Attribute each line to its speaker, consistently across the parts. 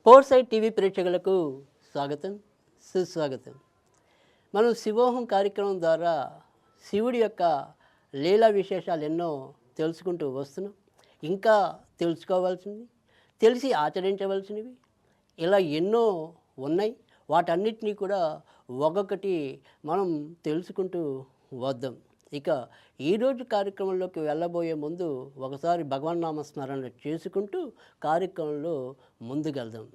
Speaker 1: Foresight TV ప్రేక్షకులకు స్వాగతం, సుస్వాగతం. మనం శివోహం కార్యక్రమం ద్వారా శివుడి యొక్క లీలా విశేషాలు ఎన్నో తెలుసుకుంటూ వస్తున్నాం. ఇంకా తెలుసుకోవాల్సింది, తెలిసి ఆచరించవలసినవి ఇలా ఎన్నో ఉన్నాయి. వాటన్నిటినీ కూడా ఒక్కొక్కటి మనం తెలుసుకుంటూ వద్దాం. ఇక ఈరోజు కార్యక్రమంలోకి వెళ్ళబోయే ముందు ఒకసారి భగవన్నామ స్మరణ చేసుకుంటూ కార్యక్రమంలో ముందుకెళ్దాం.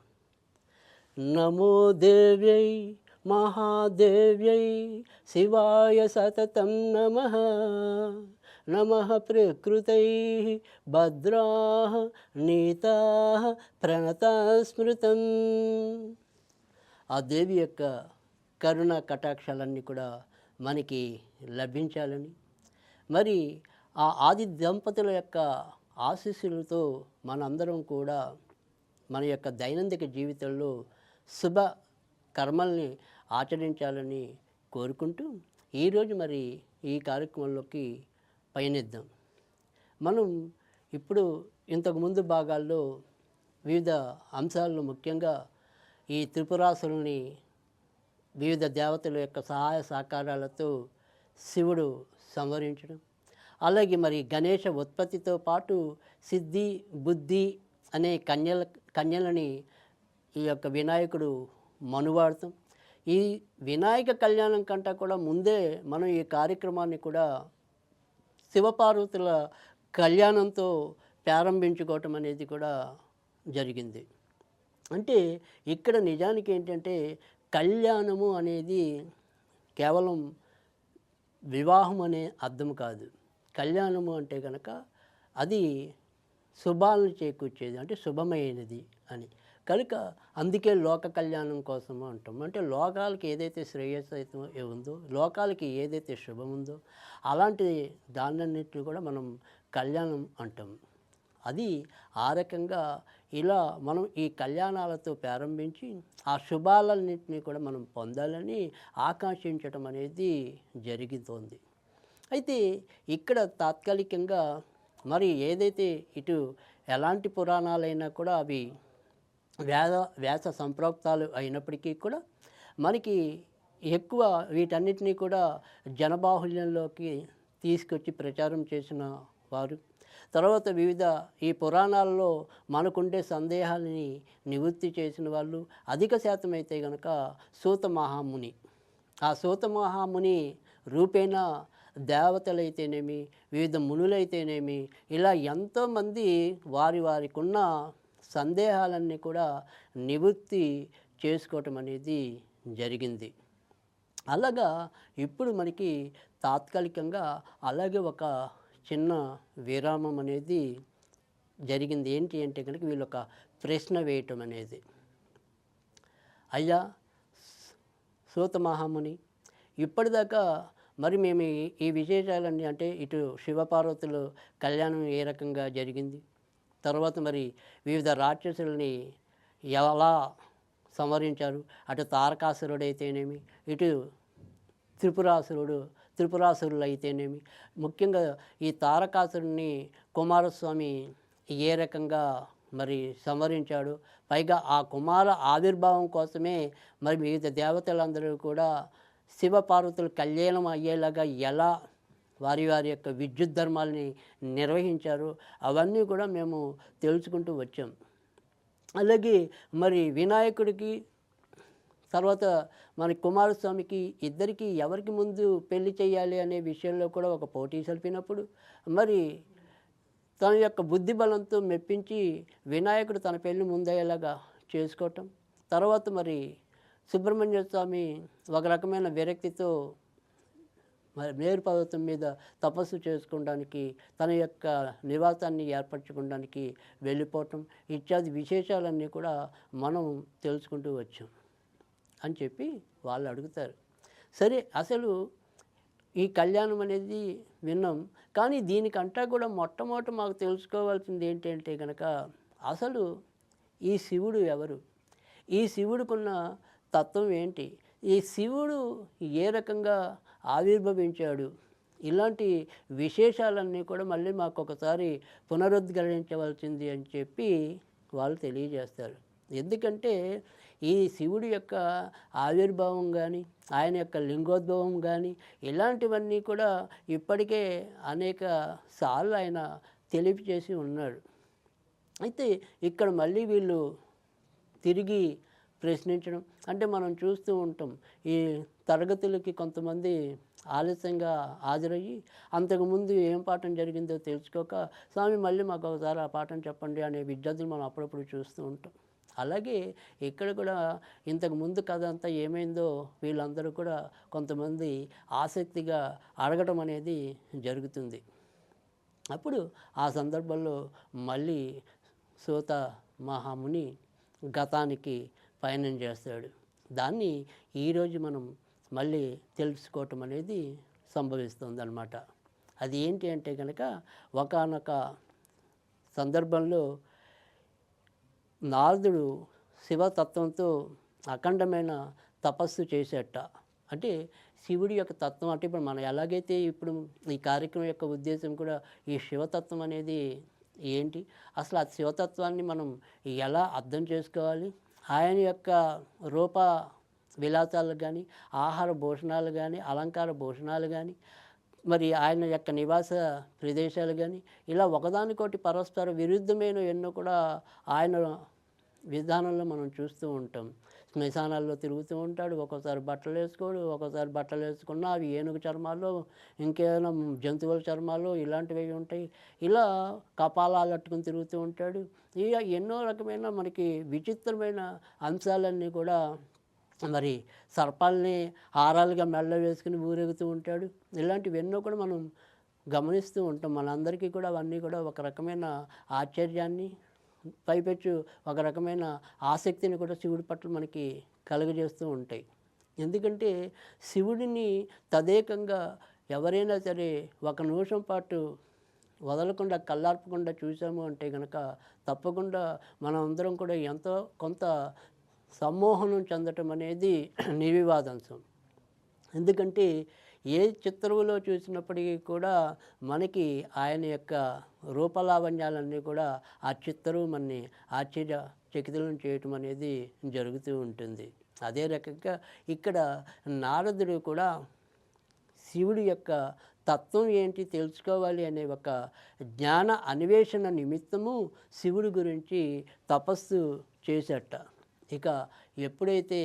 Speaker 1: నమో దేవ్యై మహాదేవ్యై శివాయ సతతం నమః. నమః ప్రకృతై భద్రాః నీతాః ప్రణతస్మృతం. ఆ దేవి యొక్క కరుణ కటాక్షాలన్నీ కూడా మనకి లభించాలని, మరి ఆ ఆది దంపతుల యొక్క ఆశీస్సులతో మనందరం కూడా మన యొక్క దైనందిక జీవితంలో శుభ కర్మల్ని ఆచరించాలని కోరుకుంటూ ఈరోజు మరి ఈ కార్యక్రమంలోకి పయనిద్దాం. మనం ఇప్పుడు ఇంతకుముందు భాగాల్లో వివిధ అంశాలను, ముఖ్యంగా ఈ త్రిపురాసురుల్ని వివిధ దేవతల యొక్క సహాయ సహకారాలతో శివుడు సంహరించడం, అలాగే మరి గణేష ఉత్పత్తితో పాటు సిద్ధి బుద్ధి అనే కన్యలని ఈ యొక్క వినాయకుడు మనువాడతాం. ఈ వినాయక కళ్యాణం కంటే కూడా ముందే మనం ఈ కార్యక్రమాన్ని కూడా శివపార్వతుల కళ్యాణంతో ప్రారంభించుకోవటం అనేది కూడా జరిగింది. అంటే ఇక్కడ నిజానికి ఏంటంటే కళ్యాణము అనేది కేవలం వివాహం అనే అర్థం కాదు. కళ్యాణము అంటే కనుక అది శుభాలను చేకూర్చేది, అంటే శుభమైనది అని కనుక అందుకే లోక కళ్యాణం కోసము అంటాం. అంటే లోకాలకి ఏదైతే శ్రేయస్సు అయితే ఉందో, లోకాలకి ఏదైతే శుభం ఉందో అలాంటి దాన్నన్నింటినీ కూడా మనం కళ్యాణం అంటాం. అది ఆ రకంగా ఇలా మనం ఈ కళ్యాణాలతో ప్రారంభించి ఆ శుభాలన్నింటినీ కూడా మనం పొందాలని ఆకాంక్షించడం అనేది జరుగుతోంది. అయితే ఇక్కడ తాత్కాలికంగా మరి ఏదైతే ఇటు ఎలాంటి పురాణాలైనా కూడా అవి వ్యాస సంప్రోక్తాలు అయినప్పటికీ కూడా మనకి ఎక్కువ వీటన్నిటినీ కూడా జనబాహుల్యంలోకి తీసుకొచ్చి ప్రచారం చేసిన వారు, తర్వాత వివిధ ఈ పురాణాల్లో మనకుండే సందేహాలని నివృత్తి చేసిన వాళ్ళు అధిక శాతం అయితే కనుక సూత మహాముని. ఆ సూత మహాముని రూపేణ దేవతలైతేనేమి, వివిధ మునులైతేనేమి, ఇలా ఎంతోమంది వారికి ఉన్న సందేహాలన్నీ కూడా నివృత్తి చేసుకోవటం అనేది జరిగింది. అలాగా ఇప్పుడు మనకి తాత్కాలికంగా అలాగే ఒక చిన్న విరామం అనేది జరిగింది. ఏంటి అంటే కనుక వీళ్ళు ఒక ప్రశ్న వేయటం అనేది, అయ్యా సూత మహాముని, ఇప్పటిదాకా మరి మేము ఈ విశేషాలన్నీ, అంటే ఇటు శివపార్వతులు కళ్యాణం ఏ రకంగా జరిగింది, తర్వాత మరి వివిధ రాక్షసుల్ని ఎలా సంహరించారు, అటు తారకాసురుడైతేనేమి, ఇటు త్రిపురాసురులు అయితేనేమి, ముఖ్యంగా ఈ తారకాసురుని కుమారస్వామి ఏ రకంగా మరి సంహరించాడు, పైగా ఆ కుమార ఆవిర్భావం కోసమే మరి వివిధ దేవతలందరూ కూడా శివపార్వతులు కళ్యాణం అయ్యేలాగా ఎలా వారి యొక్క విద్యుత్ ధర్మాలని నిర్వహించారు, అవన్నీ కూడా మేము తెలుసుకుంటూ వచ్చాం. అలాగే మరి వినాయకుడికి తర్వాత మన కుమారస్వామికి ఇద్దరికి ఎవరికి ముందు పెళ్లి చేయాలి అనే విషయంలో కూడా ఒక పోటీ సరిపినప్పుడు మరి తన యొక్క బుద్ధి బలంతో మెప్పించి వినాయకుడు తన పెళ్లి ముందయ్యేలాగా చేసుకోవటం, తర్వాత మరి సుబ్రహ్మణ్య స్వామి ఒక రకమైన విరక్తితో మరి మేరు పర్వతం మీద తపస్సు చేసుకోవడానికి, తన యొక్క నివాసాన్ని ఏర్పరచుకోవడానికి వెళ్ళిపోవటం ఇత్యాది విశేషాలన్నీ కూడా మనం తెలుసుకుంటూ వచ్చాం అని చెప్పి వాళ్ళు అడుగుతారు. సరే, అసలు ఈ కళ్యాణం అనేది విన్నాం, కానీ దీనికంటా కూడా మొట్టమొదట మాకు తెలుసుకోవాల్సింది ఏంటంటే కనుక అసలు ఈ శివుడు ఎవరు, ఈ శివుడికున్న తత్వం ఏంటి, ఈ శివుడు ఏ రకంగా ఆవిర్భవించాడు, ఇలాంటి విశేషాలన్నీ కూడా మళ్ళీ మాకు ఒకసారి పునరుద్ధరించవలసింది అని చెప్పి వాళ్ళు తెలియజేస్తారు. ఎందుకంటే ఈ శివుడి యొక్క ఆవిర్భావం కానీ, ఆయన యొక్క లింగోద్భవం కానీ, ఇలాంటివన్నీ కూడా ఇప్పటికే అనేక సార్లు ఆయన తెలియచేసి ఉన్నాడు. అయితే ఇక్కడ మళ్ళీ వీళ్ళు తిరిగి ప్రశ్నించడం అంటే మనం చూస్తూ ఉంటాం. ఈ తరగతులకి కొంతమంది ఆలస్యంగా హాజరయ్యి అంతకుముందు ఏం పాఠం జరిగిందో తెలుసుకోక, స్వామి మళ్ళీ మాకు ఒకసారి ఆ పాఠం చెప్పండి అనే విద్యార్థులు మనం అప్పుడప్పుడు చూస్తూ ఉంటాం. అలాగే ఇక్కడ కూడా ఇంతకుముందు కథ అంతా ఏమైందో వీళ్ళందరూ కూడా కొంతమంది ఆసక్తిగా అడగటం అనేది జరుగుతుంది. అప్పుడు ఆ సందర్భంలో మళ్ళీ సూత మహాముని గతానికి పయనం చేస్తాడు. దాన్ని ఈరోజు మనం మళ్ళీ తెలుసుకోవటం అనేది సంభవిస్తుందన్నమాట. అది ఏంటి అంటే కనుక, ఒకానొక సందర్భంలో నారదుడు శివతత్వంతో అఖండమైన తపస్సు చేసేట. అంటే శివుడి యొక్క తత్వం అంటే ఇప్పుడు మనం ఎలాగైతే ఇప్పుడు ఈ కార్యక్రమం యొక్క ఉద్దేశం కూడా ఈ శివతత్వం అనేది ఏంటి, అసలు ఆ శివతత్వాన్ని మనం ఎలా అర్థం చేసుకోవాలి, ఆయన యొక్క రూప విలాసాలు కానీ, ఆహార భూషణాలు కానీ, అలంకార భూషణాలు కానీ, మరి ఆయన యొక్క నివాస ప్రదేశాలు కానీ, ఇలా ఒకదానికోటి పరస్పర విరుద్ధమైన ఎన్నో కూడా ఆయన విధానంలో మనం చూస్తూ ఉంటాం. శ్మశానాల్లో తిరుగుతూ ఉంటాడు, ఒక్కోసారి బట్టలు వేసుకోడు, ఒక్కోసారి బట్టలు వేసుకున్నా అవి ఏనుగు చర్మాలు, ఇంకేమైనా జంతువుల చర్మాలు ఇలాంటివి ఉంటాయి. ఇలా కపాలాలు అట్టుకుని తిరుగుతూ ఉంటాడు. ఇక ఎన్నో రకమైన మనకి విచిత్రమైన అంశాలన్నీ కూడా, మరి సర్పాలని హారాలుగా మెడలో వేసుకుని ఊరేగుతూ ఉంటాడు. ఇలాంటివి ఎన్నో కూడా మనం గమనిస్తూ ఉంటాం. మనందరికీ కూడా అవన్నీ కూడా ఒక రకమైన ఆశ్చర్యాన్ని, పైపెచ్చు ఒక రకమైన ఆసక్తిని కూడా శివుడి పట్ల మనకి కలుగజేస్తూ ఉంటాయి. ఎందుకంటే శివుడిని తదేకంగా ఎవరైనా సరే ఒక నిమిషం పాటు వదలకుండా కళ్ళార్పకుండా చూసాము అంటే కనుక తప్పకుండా మనం అందరం కూడా ఎంతో కొంత సమ్మోహనం చెందటం అనేది నిర్వివాదాంశం. ఎందుకంటే ఏ చిత్రంలో చూసినప్పటికీ కూడా మనకి ఆయన యొక్క రూపలావణ్యాలన్నీ కూడా ఆ చిత్రం మనని ఆశ్చర్యచకితులను చేయటం అనేది జరుగుతూ ఉంటుంది. అదే రకంగా ఇక్కడ నారదుడు కూడా శివుడి యొక్క తత్వం ఏంటి తెలుసుకోవాలి అనే ఒక జ్ఞాన అన్వేషణ నిమిత్తము శివుడి గురించి తపస్సు చేసేట. ఇక ఎప్పుడైతే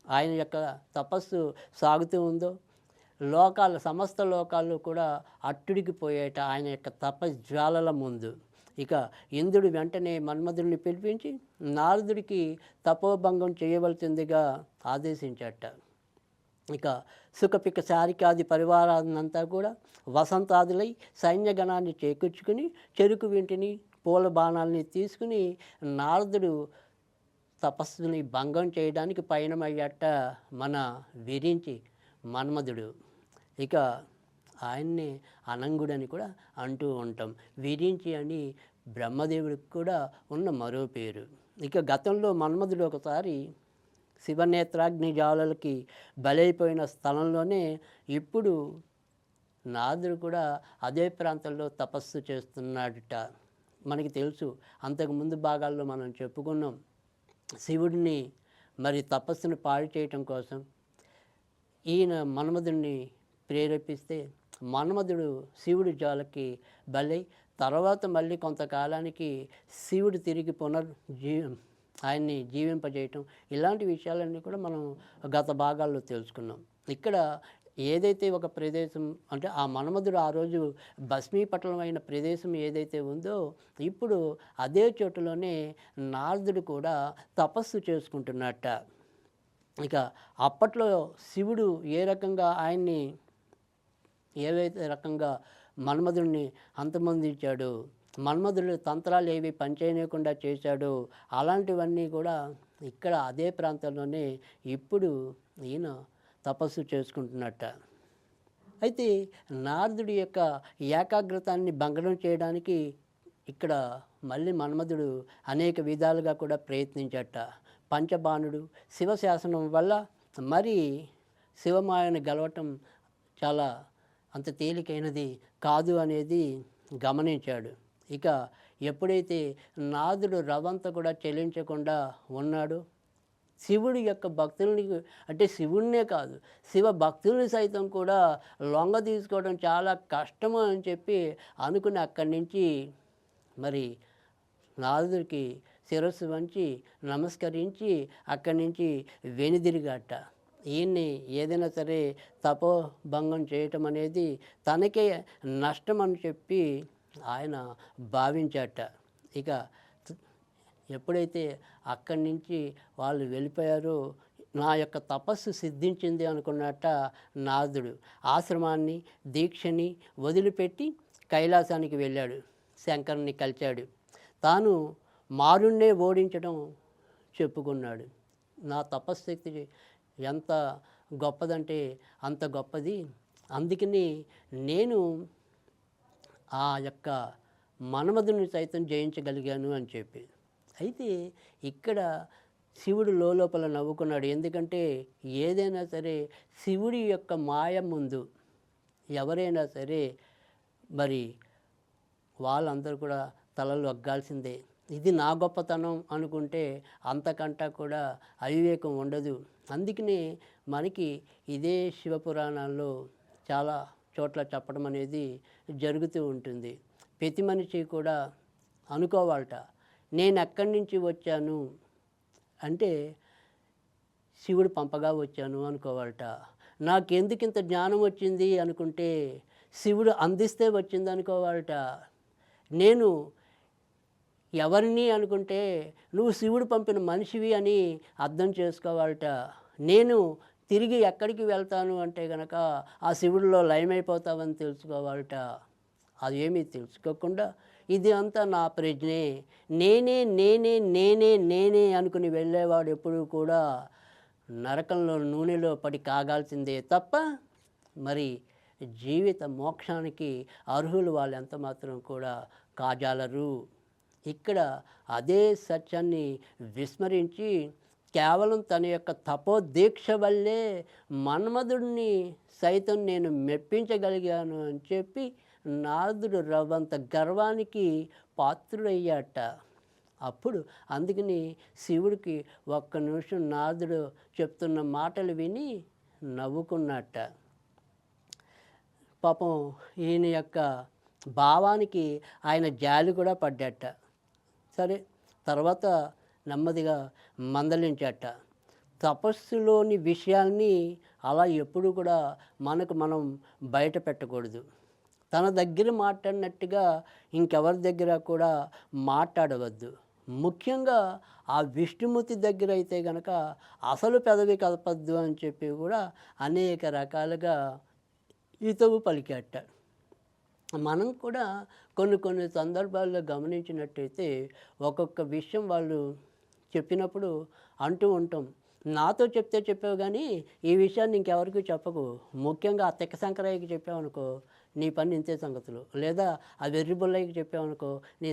Speaker 1: ఆయన యొక్క తపస్సు సాగుతూ ఉందో సమస్త లోకాలు కూడా అట్టుడికిపోయేట ఆయన యొక్క తపజ్వాలల ముందు. ఇక ఇంద్రుడు వెంటనే మన్మధుడిని పిలిపించి నారదుడికి తపోభంగం చేయవలసిందిగా ఆదేశించాట. ఇక సుఖపిక శారికాది పరివారాన్నంతా కూడా వసంతాదులై సైన్యగణాన్ని చేకూర్చుకుని చెరుకు వింటిని పూల బాణాలని తీసుకుని నారదుడు తపస్సుని భంగం చేయడానికి పయనమయ్యాట మన విరించి మన్మధుడు. ఇక ఆయన్ని అనంగుడని కూడా అంటూ ఉంటాం. విరించి అని బ్రహ్మదేవుడికి కూడా ఉన్న మరో పేరు. ఇక గతంలో మన్మధుడు ఒకసారి శివనేత్రాగ్ని జ్వాలలకి బలైపోయిన స్థలంలోనే ఇప్పుడు నారదుడు కూడా అదే ప్రాంతంలో తపస్సు చేస్తున్నాడట. మనకి తెలుసు, అంతకుముందు భాగాల్లో మనం చెప్పుకున్నాం. శివుడిని మరి తపస్సును పాడు చేయటం కోసం ఈయన మన్మధుడిని ప్రేరేపిస్తే మన్మధుడు శివుడి జ్వాలకి బలై తర్వాత మళ్ళీ కొంతకాలానికి శివుడు తిరిగి ఆయన్ని జీవింపజేయటం, ఇలాంటి విషయాలన్నీ కూడా మనం గత భాగాల్లో తెలుసుకున్నాం. ఇక్కడ ఏదైతే ఒక ప్రదేశం అంటే ఆ మన్మధుడు ఆ రోజు భస్మీపటలమైన ప్రదేశం ఏదైతే ఉందో ఇప్పుడు అదే చోటులోనే నారదుడు కూడా తపస్సు చేసుకుంటున్నట్ట. ఇక అప్పట్లో శివుడు ఏ రకంగా ఆయన్ని ఏవైతే రకంగా మన్మధుడిని అంతమొందించాడు, మన్మధుడు తంత్రాలు ఏవి పనిచేయకుండా చేశాడు, అలాంటివన్నీ కూడా ఇక్కడ అదే ప్రాంతంలోనే ఇప్పుడు ఈయన తపస్సు చేసుకుంటున్నట్ట. అయితే నారదుడి యొక్క ఏకాగ్రతాన్ని భంగం చేయడానికి ఇక్కడ మళ్ళీ మన్మధుడు అనేక విధాలుగా కూడా ప్రయత్నించట. పంచబాణుడు శివశాసనం వల్ల మరి శివమాయను గెలవటం చాలా అంత తేలికైనది కాదు అనేది గమనించాడు. ఇక ఎప్పుడైతే నాదుడు రవంతా కూడా చెల్లించకుండా ఉన్నాడో, శివుడి యొక్క భక్తుల్ని, అంటే శివుడినే కాదు శివ భక్తుల్ని సైతం కూడా లొంగ తీసుకోవడం చాలా కష్టము అని చెప్పి అనుకుని అక్కడి నుంచి మరి నారదుడికి శిరస్సు వంచి నమస్కరించి అక్కడి నుంచి వెనుదిరిగాట. ఈయన్ని ఏదైనా సరే తపోభంగం చేయటం అనేది తనకే నష్టం అని చెప్పి ఆయన భావించాట. ఇక ఎప్పుడైతే అక్కడి నుంచి వాళ్ళు వెళ్ళిపోయారో నా యొక్క తపస్సు సిద్ధించింది అనుకున్నట్ట నారదుడు ఆశ్రమాన్ని దీక్షని వదిలిపెట్టి కైలాసానికి వెళ్ళాడు. శంకరుని కలిశాడు. తాను మారుణ్ణే ఓడించడం చెప్పుకున్నాడు. నా తపశ్శక్తి ఎంత గొప్పదంటే అంత గొప్పది, అందుకని నేను ఆ యొక్క మన్మధుని సైతం జయించగలిగాను అని చెప్పి. అయితే ఇక్కడ శివుడు లోపల నవ్వుకున్నాడు. ఎందుకంటే ఏదైనా సరే శివుడి యొక్క మాయ ముందు ఎవరైనా సరే మరి వాళ్ళందరూ కూడా తలలు వగ్గాల్సిందే. ఇది నా గొప్పతనం అనుకుంటే అంతకంటా కూడా అవివేకం ఉండదు. అందుకనే మనకి ఇదే శివపురాణాల్లో చాలా చోట్ల చెప్పడం అనేది జరుగుతూ ఉంటుంది. ప్రతి మనిషి కూడా అనుకోవాలట, నేను ఎక్కడి నుంచి వచ్చాను అంటే శివుడు పంపగా వచ్చాను అనుకోవాలట. నాకెందుకు ఇంత జ్ఞానం వచ్చింది అనుకుంటే శివుడు అందిస్తే వచ్చింది అనుకోవాలట. నేను ఎవరిని అనుకుంటే నువ్వు శివుడు పంపిన మనిషివి అని అర్థం చేసుకోవాలట. నేను తిరిగి ఎక్కడికి వెళ్తాను అంటే గనక ఆ శివుడిలో లయమైపోతావని తెలుసుకోవాలట. అదేమీ తెలుసుకోకుండా ఇది అంతా నా ప్రజ్ఞే, నేనే నేనే నేనే నేనే అనుకుని వెళ్ళేవాడు ఎప్పుడూ కూడా నరకంలో నూనెలో పడి కాగాల్సిందే తప్ప మరి జీవిత మోక్షానికి అర్హులు వాళ్ళు ఎంత మాత్రం కూడా కాజాలరు. ఇక్కడ అదే సత్యాన్ని విస్మరించి కేవలం తన యొక్క తపోదీక్ష వల్లే మన్మధుడిని సైతం నేను మెప్పించగలిగాను అని చెప్పి నారదుడు రవ్వంత గర్వానికి పాత్రుడయ్యాట. అప్పుడు అందుకని శివుడికి ఒక్క నిమిషం నారదుడు చెప్తున్న మాటలు విని నవ్వుకున్నట్ట. పాపం ఈయన యొక్క భావానికి ఆయన జాలి కూడా పడ్డట. సరే, తర్వాత నెమ్మదిగా మందలించట. తపస్సులోని విషయాల్ని అలా ఎప్పుడు కూడా మనం బయట పెట్టకూడదు. తన దగ్గర మాట్లాడినట్టుగా ఇంకెవరి దగ్గర కూడా మాట్లాడవద్దు. ముఖ్యంగా ఆ విష్ణుమూర్తి దగ్గర అయితే కనుక అసలు పెదవి కలపద్దు అని చెప్పి కూడా అనేక రకాలుగా హితవు పలికాట. మనం కూడా కొన్ని సందర్భాల్లో గమనించినట్టయితే ఒక్కొక్క విషయం వాళ్ళు చెప్పినప్పుడు అంటూ ఉంటాం, నాతో చెప్తే చెప్పావు కానీ ఈ విషయాన్ని ఇంకెవరికి చెప్పకు. ముఖ్యంగా ఆ తెక్క శంకరయ్యకి చెప్పావనుకో నీ పని ఇంతే సంగతులు, లేదా ఆ వెర్రి బుల్లయ్యకి చెప్పావనుకో నీ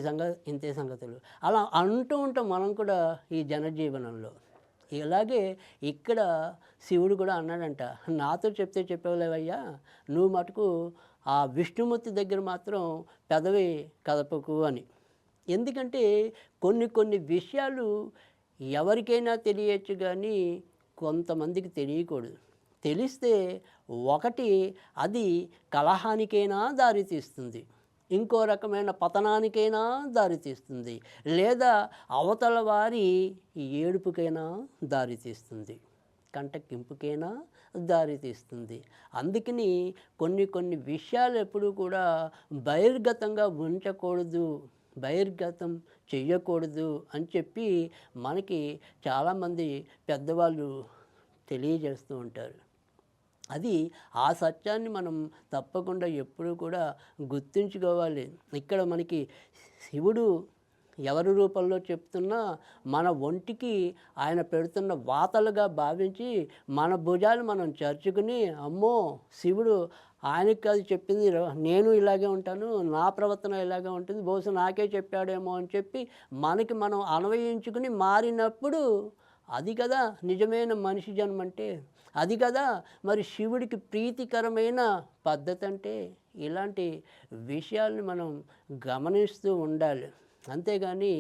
Speaker 1: ఇంతే సంగతులు. అలా అంటూ ఉంటాం మనం కూడా ఈ జనజీవనంలో. ఇలాగే ఇక్కడ శివుడు కూడా అన్నాడంట, నాతో చెప్తే చెప్పలేవయ్యా, నువ్వు మటుకు ఆ విష్ణుమూర్తి దగ్గర మాత్రం పెదవి కదపకు అని. ఎందుకంటే కొన్ని విషయాలు ఎవరికైనా తెలియచ్చు కానీ కొంతమందికి తెలియకూడదు. తెలిస్తే ఒకటి అది కలహానికైనా దారితీస్తుంది, ఇంకో రకమైన పతనానికైనా దారితీస్తుంది, లేదా అవతల వారి ఏడుపుకైనా దారితీస్తుంది, కంటకింపుకైనా దారితీస్తుంది. అందుకని కొన్ని విషయాలు ఎప్పుడూ కూడా బహిర్గతంగా ఉంచకూడదు, బహిర్గతం చెయ్యకూడదు అని చెప్పి మనకి చాలామంది పెద్దవాళ్ళు తెలియజేస్తూ ఉంటారు. అది ఆ సత్యాన్ని మనం తప్పకుండా ఎప్పుడూ కూడా గుర్తుంచుకోవాలి. ఇక్కడ మనకి శివుడు ఎవరి రూపంలో చెప్తున్నా మన ఒంటికి ఆయన పెడుతున్న వాతలుగా భావించి మన భుజాలు మనం చర్చుకుని, అమ్మో శివుడు ఆయనకి కాదు చెప్పింది, నేను ఇలాగే ఉంటాను, నా ప్రవర్తన ఇలాగే ఉంటుంది, బహుశా నాకే చెప్పాడేమో అని చెప్పి మనకి మనం అన్వయించుకుని మారినప్పుడు అది కదా నిజమైన మనిషి జన్మ అంటే, అది కదా మరి శివుడికి ప్రీతికరమైన పద్ధతి అంటే. ఇలాంటి విషయాల్ని మనం గమనిస్తూ ఉండాలి. అంతేగాని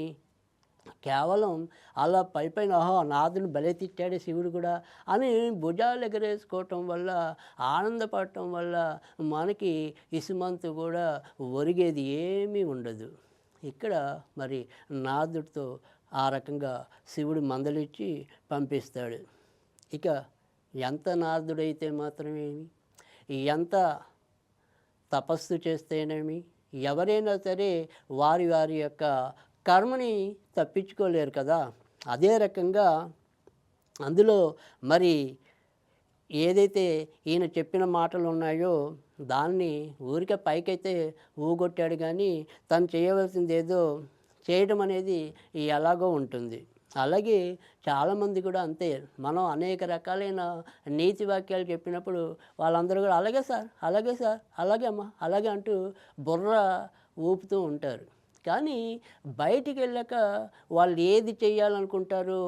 Speaker 1: కేవలం అలా పైపైన ఓహో నాదుని భలే తిట్టాడే శివుడు కూడా అని భుజాలు ఎగరేసుకోవటం వల్ల ఆనందపడటం వల్ల మనకి ఇసుమంతు కూడా ఒరిగేది ఏమీ ఉండదు. ఇక్కడ మరి నాదుడితో ఆ రకంగా శివుడు మందలిచ్చి పంపిస్తాడు. ఇక ఎంత నారదుడైతే మాత్రమేమి, ఎంత తపస్సు చేస్తేనేమి, ఎవరైనా సరే వారి వారి యొక్క కర్మని తప్పించుకోలేరు కదా. అదే రకంగా అందులో మరి ఏదైతే ఈయన చెప్పిన మాటలు ఉన్నాయో దాన్ని ఊరికే పైకైతే ఊగొట్టాడు కానీ తను చేయవలసింది ఏదో చేయడం అనేది ఎలాగో ఉంటుంది. అలాగే చాలామంది కూడా అంతే. మనం అనేక రకాలైన నీతి వాక్యాలు చెప్పినప్పుడు వాళ్ళందరూ కూడా అలాగే సార్, అలాగే సార్, అలాగే అమ్మా, అలాగే అంటూ బుర్ర ఊపుతూ ఉంటారు. కానీ బయటికి వెళ్ళాక వాళ్ళు ఏది చేయాలనుకుంటారో,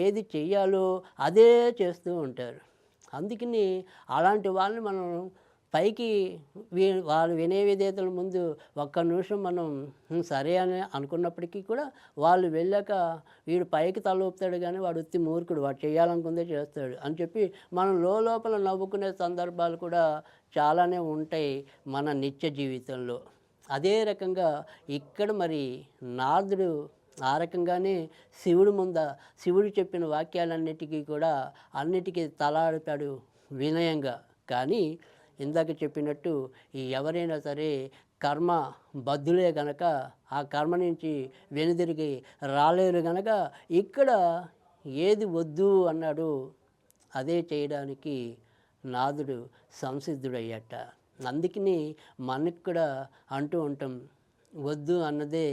Speaker 1: ఏది చెయ్యాలో అదే చేస్తూ ఉంటారు. అందుకని అలాంటి వాళ్ళని మనం పైకి వాళ్ళు వినయ విధేయతల ముందు ఒక్క నిమిషం మనం సరే అని అనుకున్నప్పటికీ కూడా వాళ్ళు వెళ్ళాక వీడు పైకి తల ఊపుతాడు కానీ వాడు ఉత్తి మూర్ఖుడు, వాడు చేయాలనుకుందే చేస్తాడు అని చెప్పి మనం లోపల నవ్వుకునే సందర్భాలు కూడా చాలానే ఉంటాయి మన నిత్య జీవితంలో. అదే రకంగా ఇక్కడ మరి నారదుడు ఆ రకంగానే శివుడు చెప్పిన వాక్యాలన్నిటికీ కూడా అన్నిటికీ తలాడుతాడు వినయంగా. కానీ ఇందాక చెప్పినట్టు ఎవరైనా సరే కర్మ బద్ధులే గనక ఆ కర్మ నుంచి వెనుదిరిగి రాలేరు గనక ఇక్కడ ఏది వద్దు అన్నాడు అదే చేయడానికి నాదుడు సంసిద్ధుడయ్యట. అందుకని మనకు కూడా అంటూ ఉంటాం, వద్దు అన్నదే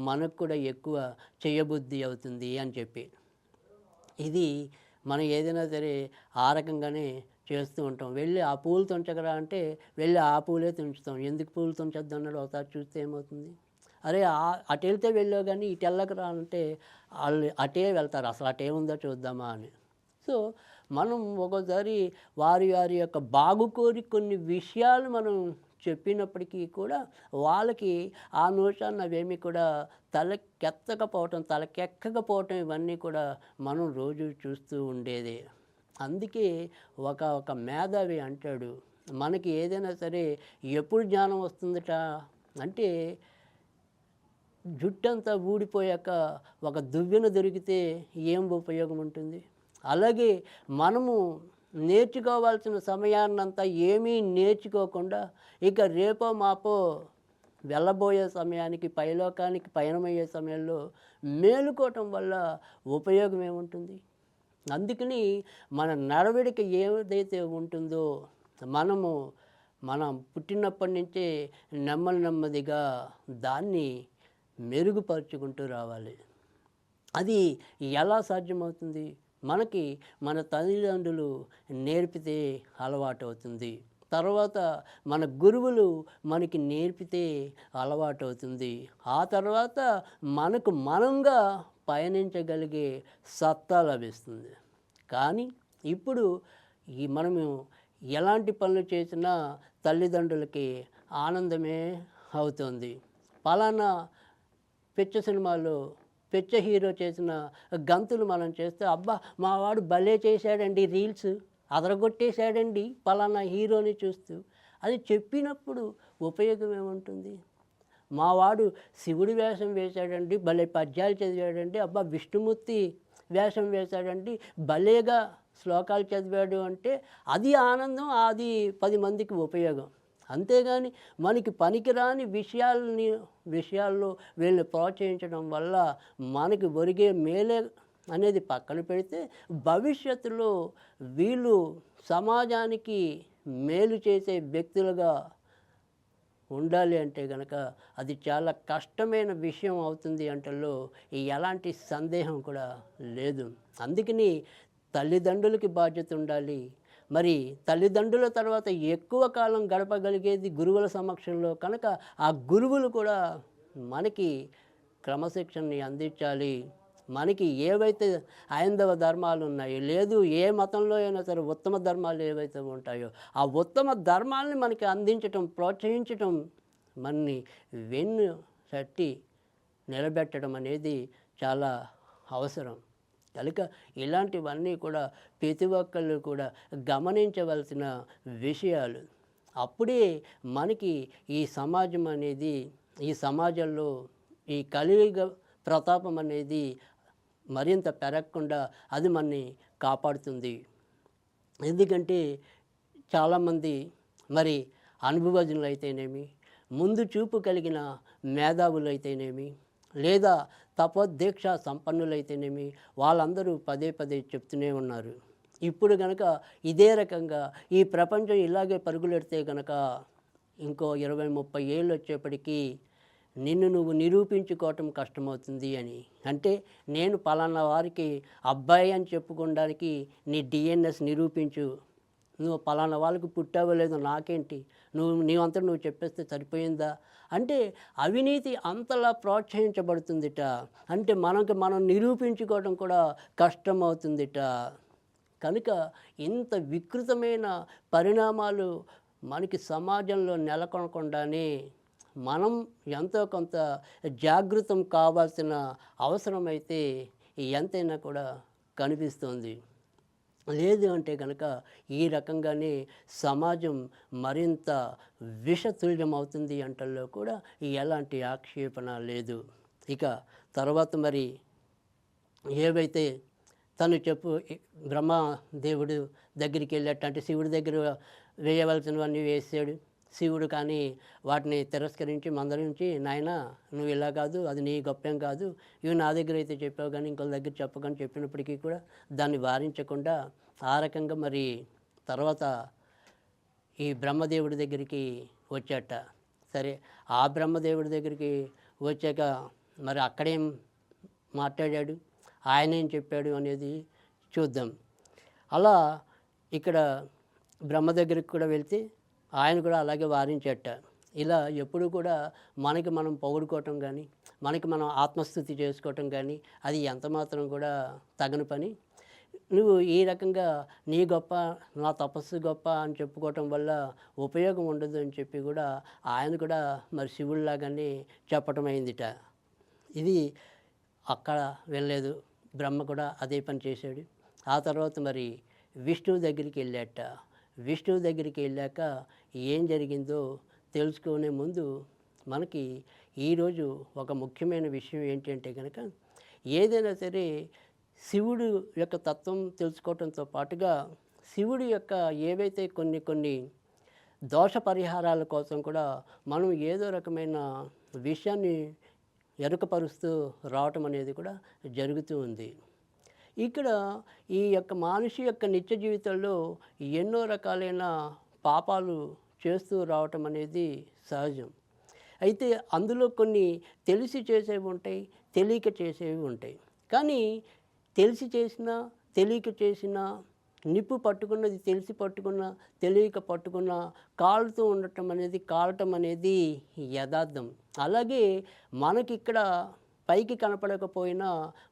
Speaker 1: మనకు కూడా ఎక్కువ చేయబుద్ధి అవుతుంది అని చెప్పి. ఇది మనం ఏదైనా సరే ఆ రకంగానే చేస్తూ ఉంటాం. వెళ్ళి ఆ పూలు తుంచగరా అంటే వెళ్ళి ఆ పూలే తుంచుతాం. ఎందుకు పూలు తుంచొద్దు అన్నాడు ఒకసారి చూస్తే ఏమవుతుంది? అరే అటు వెళ్తే వెళ్ళావు కానీ ఇటు వెళ్ళకరా అంటే వాళ్ళు అటే వెళ్తారు, అసలు అటే ఉందో చూద్దామా అని. సో మనం ఒక్కోసారి వారి వారి యొక్క బాగు కోరి కొన్ని విషయాలు మనం చెప్పినప్పటికీ కూడా వాళ్ళకి ఆ నోషాన్ని అవేమీ కూడా తలకెక్కకపోవటం ఇవన్నీ కూడా మనం రోజు చూస్తూ ఉండేదే. అందుకే ఒక మేధావి అంటాడు, మనకి ఏదైనా సరే ఎప్పుడు జ్ఞానం వస్తుందట అంటే జుట్టంతా ఊడిపోయాక ఒక దువ్వెన దొరికితే ఏం ఉపయోగం ఉంటుంది. అలాగే మనము నేర్చుకోవాల్సిన సమయాన్నంతా ఏమీ నేర్చుకోకుండా ఇక రేపో మాపో వెళ్ళబోయే సమయానికి పైలోకానికి పయనమయ్యే సమయంలో మేలుకోవటం వల్ల ఉపయోగం ఏముంటుంది? అందుకని మన నడవడిక ఏదైతే ఉంటుందో మనం పుట్టినప్పటి నుంచే నెమ్మదిగా దాన్ని మెరుగుపరుచుకుంటూ రావాలి. అది ఎలా సాధ్యమవుతుంది? మనకి మన తల్లిదండ్రులు నేర్పితే అలవాటు అవుతుంది. తర్వాత మన గురువులు మనకి నేర్పితే అలవాటు అవుతుంది. ఆ తర్వాత మనకు మనంగా పయనించగలిగే సత్తా లభిస్తుంది. కానీ ఇప్పుడు మనము ఎలాంటి పనులు చేసినా తల్లిదండ్రులకి ఆనందమే అవుతుంది. పలానా పిచ్చ సినిమాలో పిచ్చ హీరో చేసిన గంతులు మనం చేస్తే అబ్బా మా వాడు భలే చేశాడండి, రీల్స్ అదరగొట్టేశాడండి పలానా హీరోని చూస్తూ అది చెప్పినప్పుడు ఉపయోగం ఏముంటుంది? మా వాడు శివుడి వేషం వేశాడండి, భలే పద్యాలు చదివాడండి, అబ్బా విష్ణుమూర్తి వేషం వేశాడండి, భలేగా శ్లోకాలు చదివాడు అంటే అది ఆనందం, అది 10 మందికి ఉపయోగం. అంతేగాని మనకి పనికిరాని విషయాల్లో వీళ్ళని ప్రోత్సహించడం వల్ల మనకి ఒరిగే మేలే అనేది పక్కన పెడితే భవిష్యత్తులో వీళ్ళు సమాజానికి మేలు చేసే వ్యక్తులుగా ఉండాలి అంటే కనుక అది చాలా కష్టమైన విషయం అవుతుంది అంటలో ఎలాంటి సందేహం కూడా లేదు. అందుకని తల్లిదండ్రులకి బాధ్యత ఉండాలి. మరి తల్లిదండ్రుల తర్వాత ఎక్కువ కాలం గడపగలిగేది గురువుల సమక్షంలో కనుక ఆ గురువులు కూడా మనకి క్రమశిక్షణని అందించాలి. మనకి ఏవైతే హైందవ ధర్మాలు ఉన్నాయో, లేదు ఏ మతంలో అయినా సరే ఉత్తమ ధర్మాలు ఏవైతే ఉంటాయో ఆ ఉత్తమ ధర్మాలని మనకి అందించటం, ప్రోత్సహించటం, మనని వెన్ను తట్టి నిలబెట్టడం అనేది చాలా అవసరం. కనుక ఇలాంటివన్నీ కూడా ప్రతి ఒక్కళ్ళు కూడా గమనించవలసిన విషయాలు. అప్పుడే మనకి ఈ సమాజం అనేది, ఈ సమాజంలో ఈ కలియుగ ప్రతాపం అనేది మరింత పెరగకుండా అది మనని కాపాడుతుంది. ఎందుకంటే చాలామంది మరి అనుభవజ్ఞులైతేనేమి, ముందు చూపు కలిగిన మేధావులైతేనేమి, లేదా తపోదీక్ష సంపన్నులైతేనేమి, వాళ్ళందరూ పదే పదే చెప్తూనే ఉన్నారు. ఇప్పుడు గనక ఇదే రకంగా ఈ ప్రపంచం ఇలాగే పరుగులెడితే గనక ఇంకో 20-30 ఏళ్ళు వచ్చేప్పటికీ నిన్ను నువ్వు నిరూపించుకోవటం కష్టమవుతుంది అని. అంటే నేను పలానా వారికి అబ్బాయి అని చెప్పుకోవడానికి నీ డిఎన్ఎస్ నిరూపించు, నువ్వు పలానా వాళ్ళకి పుట్టావో లేదో నాకేంటి, నీవంతా నువ్వు చెప్పేస్తే సరిపోయిందా అంటే అవినీతి అంతలా ప్రోత్సహించబడుతుందిట. అంటే మనం నిరూపించుకోవడం కూడా కష్టమవుతుందిట. కనుక ఇంత వికృతమైన పరిణామాలు మనకి సమాజంలో నెలకొనకుండానే మనం ఎంతో కొంత జాగృతం కావాల్సిన అవసరమైతే ఎంతైనా కూడా కనిపిస్తుంది. లేదు అంటే కనుక ఈ రకంగానే సమాజం మరింత విషతుల్యమవుతుంది అంటల్లో కూడా ఎలాంటి ఆక్షేపణ లేదు. ఇక తర్వాత మరి ఏవైతే తను బ్రహ్మదేవుడు దగ్గరికి వెళ్ళేట, అంటే శివుడి దగ్గర వేయవలసినవన్నీ వేసాడు. శివుడు కానీ వాటిని తిరస్కరించి మందరించి, నాయన నువ్వు ఇలా కాదు, అది నీ గొప్పేం కాదు, ఇవి నా దగ్గర అయితే చెప్పావు కానీ ఇంకొక దగ్గర చెప్పకని చెప్పినప్పటికీ కూడా దాన్ని వారించకుండా ఆ రకంగా మరి తర్వాత ఈ బ్రహ్మదేవుడి దగ్గరికి వచ్చాట. సరే, ఆ బ్రహ్మదేవుడి దగ్గరికి వచ్చాక మరి అక్కడేం మాట్లాడాడు, ఆయన ఏం చెప్పాడు అనేది చూద్దాం. అలా ఇక్కడ బ్రహ్మ దగ్గరికి కూడా వెళ్తే ఆయన కూడా అలాగే వారించట. ఇలా ఎప్పుడు కూడా మనకి మనం పొగుడుకోవటం కానీ, మనకి మనం ఆత్మస్థుతి చేసుకోవటం కానీ అది ఎంత మాత్రం కూడా తగని పని. నువ్వు ఈ రకంగా నీ గొప్ప, నా తపస్సు గొప్ప అని చెప్పుకోవటం వల్ల ఉపయోగం ఉండదు అని చెప్పి కూడా ఆయన కూడా మరి శివుడిలాగానే చెప్పటం అయిందిట. ఇది అక్కడ వెళ్ళలేదు, బ్రహ్మ కూడా అదే పని చేశాడు. ఆ తర్వాత మరి విష్ణువు దగ్గరికి వెళ్ళాట. విష్ణువు దగ్గరికి వెళ్ళాక ఏం జరిగిందో తెలుసుకునే ముందు మనకి ఈరోజు ఒక ముఖ్యమైన విషయం ఏంటంటే కనుక, ఏదైనా సరే శివుడు యొక్క తత్వం తెలుసుకోవడంతో పాటుగా శివుడి యొక్క ఏవైతే కొన్ని దోష పరిహారాల కోసం కూడా మనం ఏదో రకమైన విషయాన్ని ఎరుకపరుస్తూ రావటం అనేది కూడా జరుగుతూ ఉంది. ఇక్కడ ఈ యొక్క మనిషి యొక్క నిత్య జీవితంలో ఎన్నో రకాలైన పాపాలు చేస్తూ రావటం అనేది సహజం. అయితే అందులో కొన్ని తెలిసి చేసేవి ఉంటాయి, తెలియక చేసేవి ఉంటాయి. కానీ తెలిసి చేసినా తెలియక చేసినా, నిప్పు పట్టుకున్నది తెలిసి పట్టుకున్నా తెలియక పట్టుకున్నా కాలటం అనేది యథార్థం. అలాగే మనకిక్కడ పైకి కనపడకపోయినా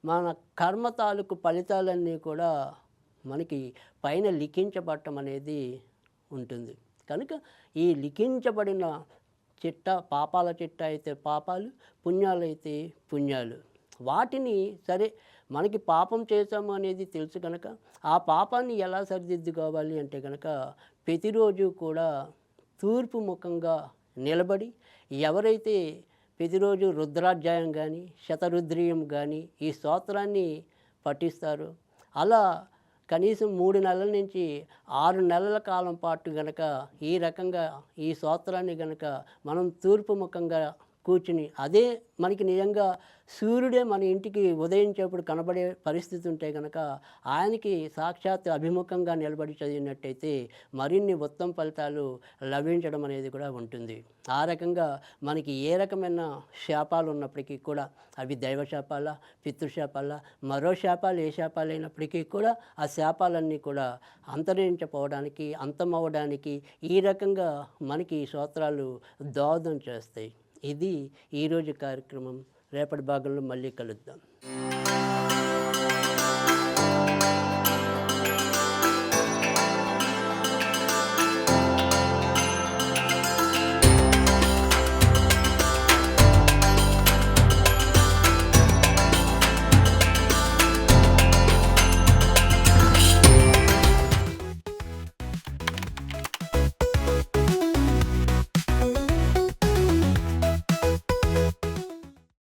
Speaker 1: మన కర్మ తాలూకు ఫలితాలన్నీ కూడా మనకి పైన లిఖించబడటం అనేది ఉంటుంది. కనుక ఈ లిఖించబడిన చిట్ట, పాపాల చిట్ట అయితే పాపాలు, పుణ్యాలైతే పుణ్యాలు. వాటిని సరే మనకి పాపం చేశాము అనేది తెలుసు కనుక ఆ పాపాన్ని ఎలా సరిదిద్దుకోవాలి అంటే కనుక ప్రతిరోజు కూడా తూర్పు ముఖంగా నిలబడి ఎవరైతే ప్రతిరోజు రుద్రాధ్యాయం కానీ శతరుద్రీయం కానీ ఈ స్తోత్రాన్ని పఠిస్తారో, అలా కనీసం 3 నెలల నుంచి 6 నెలల కాలం పాటు గనక ఈ రకంగా ఈ స్తోత్రాన్ని గనక మనం తూర్పు ముఖంగా కూర్చుని, అదే మనకి నిజంగా సూర్యుడే మన ఇంటికి ఉదయించేప్పుడు కనబడే పరిస్థితి ఉంటే కనుక ఆయనకి సాక్షాత్ అభిముఖంగా నిలబడి చదివినట్టయితే మరిన్ని ఉత్తమ ఫలితాలు లభించడం అనేది కూడా ఉంటుంది. ఆ రకంగా మనకి ఏ రకమైన శాపాలు ఉన్నప్పటికీ కూడా, అవి దైవ శాపాల, పితృశాపాల, మరో శాపాలు ఏ శాపాలైనప్పటికీ కూడా ఆ శాపాలన్నీ కూడా అంతరించిపోవడానికి, అంతమవ్వడానికి ఈ రకంగా మనకి ఈ స్తోత్రాలు దోహదం చేస్తాయి. ఇది ఈరోజు కార్యక్రమం. రేపటి భాగంలో మళ్ళీ కలుద్దాం.